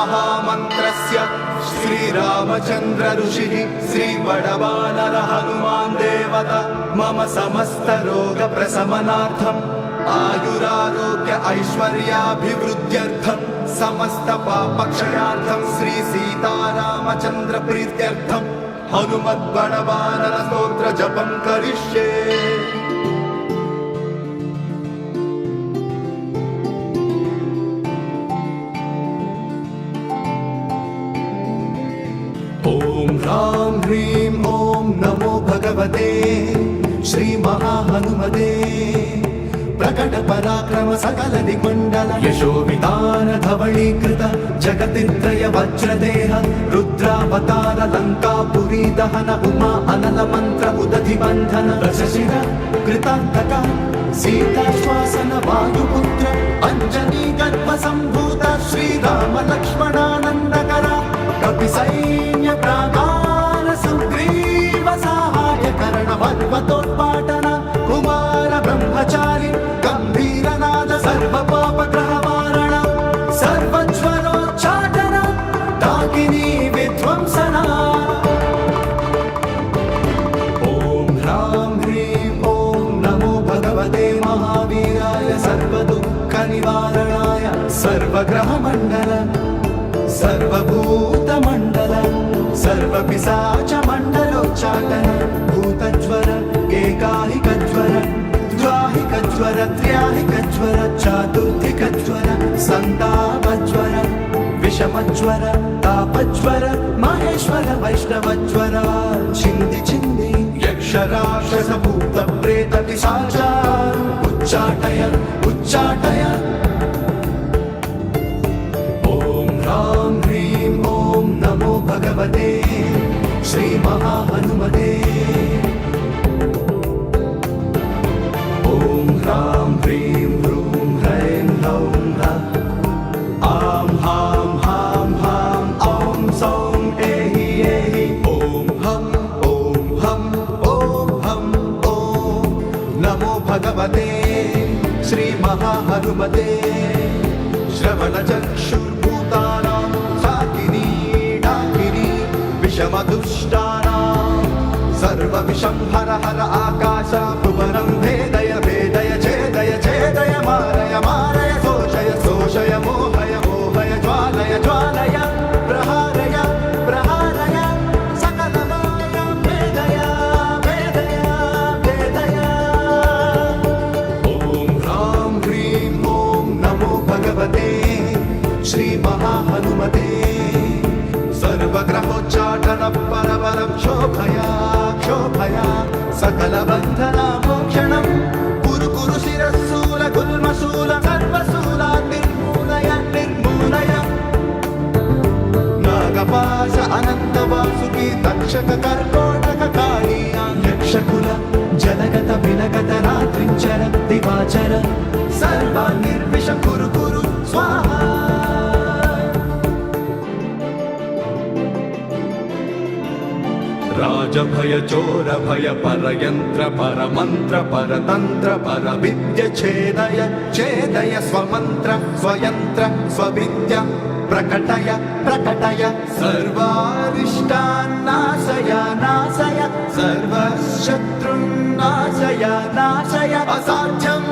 महामन्त्रस्य श्रीरामचन्द्र ऋषिः श्रीबडवानर हनुमान् देवता मम समस्तरोगप्रशमनार्थम् आयुरारोग्य ऐश्वर्याभिवृद्ध्यर्थम् समस्त पापक्षयार्थम् श्री सीतारामचन्द्र प्रीत्यर्थम् हनुमद्बडवानर स्तोत्र जपं करिष्ये। ओम ह्रां ह्रीं ओम नमो भगवते श्री महाहनुमते प्रकट पराक्रम सकल दिग्मंडल यशोवितान धवलीकृत जगतित्रय वज्रदेह रुद्रावतार लंकापुरी दहन उमा अनल मंत्र उदधि बंधन दशशिर कृतांतक सीताश्वासन वायुपुत्र अंजनी गर्भ संभूत श्रीराम लक्ष्मणानंदकर कपि सैन्य प्रागार सुग्रीव सहाय कर्ण पर्वतोत्पाटन कुमार ब्रह्मचारी गंभीरनाद सर्व पाप ग्रह वारण सर्वज्वरोच्चाटन डाकिनी विध्वंसना। ओम ह्रां ह्रीं ओम नमो भगवते महावीराय सर्वदुःख निवारणाय सर्वग्रह मंडल सर्वभूतमण्डल सर्वपिशाच मण्डलोच्चाटन भूतज्वर एकाहिकज्वर द्वाहिकज्वर त्र्याहिकज्वर चातुर्थिकज्वर सन्तापज्वर विषमज्वर तापज्वर महेश्वर वैष्णवज्वर छिन्दी छिन्दी यक्षराक्षस भूत प्रेत पिशाच उच्चाटय उच्चाटय। ह्रां ह्रीं ओम नमो भगवते श्री महाहनुमते। ओम ह्रां ह्रीं ह्रूं ह्रैं ह्रौं ह्रः आं हां हां हां ॐ सौं एहि एहि ॐ हं ॐ नमो भगवते श्री महाहनुमते। श्रवणचक्षुर्भूतानां साकिनी डाकिनी विषमदुष्टानां सर्वविषं हर हर आकाश भुवनं भेदय भेदय छेदय छेदय मारय मारय शोषय शोषय मोहय मोहय ज्वालय ज्वालय प्रहारय प्रहारय सकलमायां भेदय भेदय भेदय। ॐ ह्रां ह्रीं ॐ नमो भगवते श्री महाहनुमते। सर्वग्रहोच्चाटन परबलं शोभया शोभया सकल बन्धना मोक्षणं कुरु कुरु शिरस्सूल गुल्मशूल सर्वशूला निर्मूलय निर्मूलय। नागपाश अनंत वासुकी तक्षक कर्कोटक काली यक्षकुल जलगत विलगत रात्रिञ्चर दिवाचर सर्वान् निर्विष कुरु कुरु स्वाहा। राजभय चोर भय परयंत्र परमंत्र परतंत्र परविद्य छेदय छेदय स्वमंत्र स्वयंत्र स्वविद्य प्रकटय प्रकटय सर्वारिष्टान् नाशय नाशय सर्वशत्रुन् नाशय नाशय असाध्यं